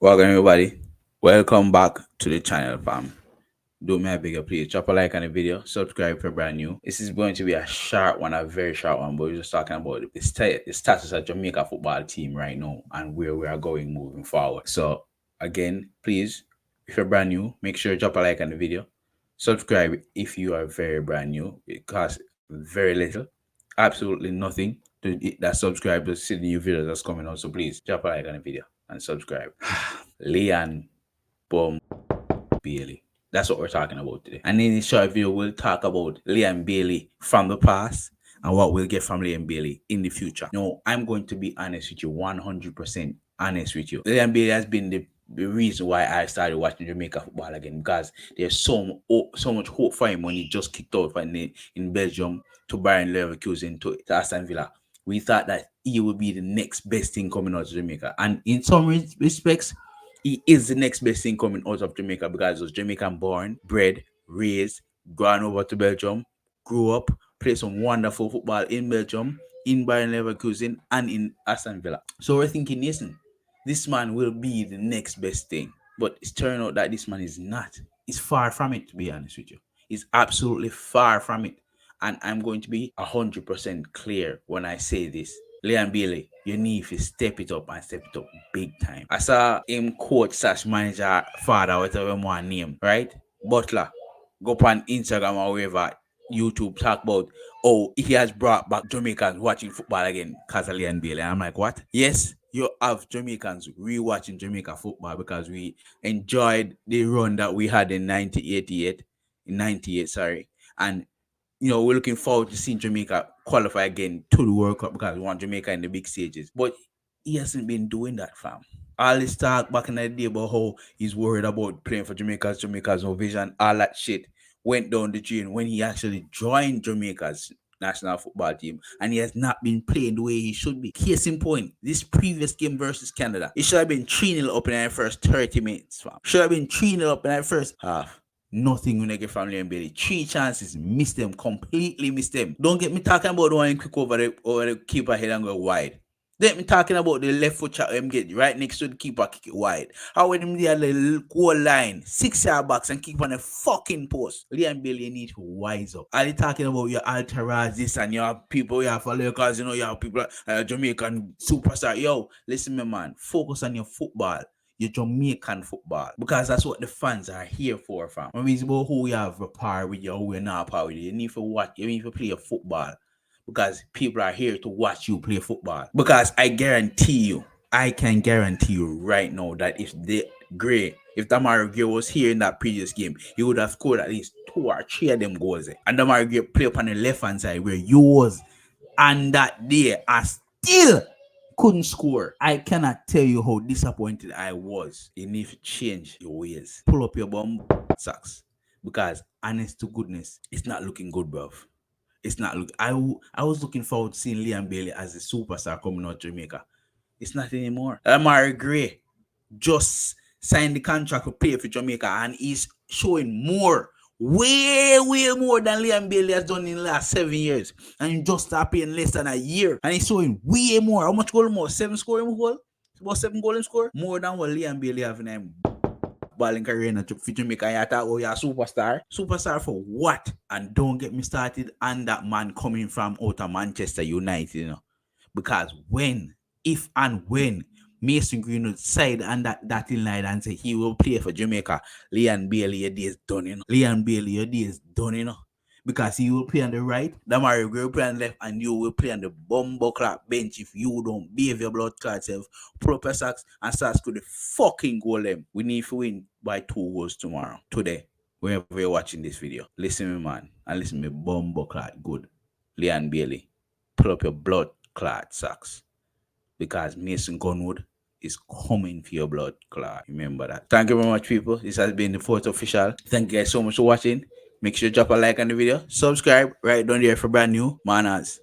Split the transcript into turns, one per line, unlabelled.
Welcome everybody. Welcome back to the channel, fam. Do me a bigger please. Drop a like on the video. Subscribe if you're brand new. This is going to be a short one, a very short one, but we're just talking about the status of Jamaica football team right now and where we are going moving forward. So again, please, if you're brand new, make sure you drop a like on the video. Subscribe if you are very brand new. It costs very little, absolutely nothing to hit that subscribe to see the new videos that's coming out. So please drop a like on the video and subscribe. Leon Baily. That's what we're talking about today. And in this short video, we'll talk about Liam Baily from the past and what we'll get from Liam Baily in the future. No, I'm going to be honest with you, 100% honest with you. Liam Baily has been the reason why I started watching Jamaica football again, because there's so much hope for him when he just kicked out in Belgium to Bayern Leverkusen to Aston Villa. We thought that he would be the next best thing coming out of Jamaica, and in some respects, he is the next best thing coming out of Jamaica because he was Jamaican born, bred, raised, gone over to Belgium, grew up, played some wonderful football in Belgium, in Bayern Leverkusen, and in Aston Villa. So we're thinking, listen, this man will be the next best thing. But it's turned out that this man is not. He's far from it, to be honest with you. He's absolutely far from it. And I'm going to be 100% clear when I say this. Liam Baily, you need to step it up and step it up big time. I saw him coach slash manager father, whatever one name, right? Butler. Go up on Instagram or wherever, YouTube, talk about, oh, he has brought back Jamaicans watching football again because of Liam Baily. And I'm like, what? Yes, you have Jamaicans re-watching Jamaica football because we enjoyed the run that we had in 98, sorry. And we're looking forward to seeing Jamaica qualify again to the World Cup because we want Jamaica in the big stages. But he hasn't been doing that, fam. All this talk back in the day about how he's worried about playing for Jamaica's no vision, all that shit went down the drain when he actually joined Jamaica's national football team, and he has not been playing the way he should be. Case in point, this previous game versus Canada, it should have been 3-0 up in the first 30 minutes, fam. Should have been 3-0 up in the first half. Nothing when I get from Liam Baily. 3 chances, missed them, completely missed them. Don't get me talking about the one quick over the keeper head and go wide. Let me talking about the left foot shot him get right next to the keeper, kick it wide. How when him there the goal line, 6-yard box and kick on a fucking post. Liam Baily need to wise up. Are you talking about your Altaraz this and your people you have for Lakers, you have people Jamaican superstar. Yo, listen me man, focus on your football. Your Jamaican football, because that's what the fans are here for, fam. When it's about who you have a par with you, who you're not a par with you need to watch, you need to play a football, because people are here to watch you play football. Because I can guarantee you right now that if Damari Gray was here in that previous game, he would have scored at least 2 or 3 of them goals. And Damari Gray play up on the left hand side where you was, and that day I still couldn't score. I cannot tell you how disappointed I was. You need to change your ways. Pull up your bum socks. Because honest to goodness, it's not looking good, bruv. It's not look. I was looking forward to seeing Liam Baily as a superstar coming out of Jamaica. It's not anymore. Amari Gray just signed the contract to play for Jamaica, and he's showing way more than Liam Baily has done in the last 7 years. And he just started playing less than a year. And he's showing way more. How much goal more? 7 scoring goal? About 7 goal in score? More than what Liam Baily have in him balling career for Jamaica. You thought, oh, you're a superstar. Superstar for what? And don't get me started on that man coming from out of Manchester United, Because if and when Mason Greenwood side and that in line and say he will play for Jamaica, Liam Baily, your day is done, Liam Baily, your day is done, Because he will play on the right, Mario will play on the left, and you will play on the bumbo clock bench if you don't behave your blood clot self, proper sacks, and start to the fucking goal them. We need to win by 2 goals today, wherever you're watching this video. Listen me, man, and listen me, bumbo clot good. Liam Baily, pull up your blood clot sacks. Because Mason Greenwood is coming for your blood clot. Remember that. Thank you very much, people. This has been the 4th official. Thank you guys so much for watching. Make sure you drop a like on the video. Subscribe right down there for brand new Manaz.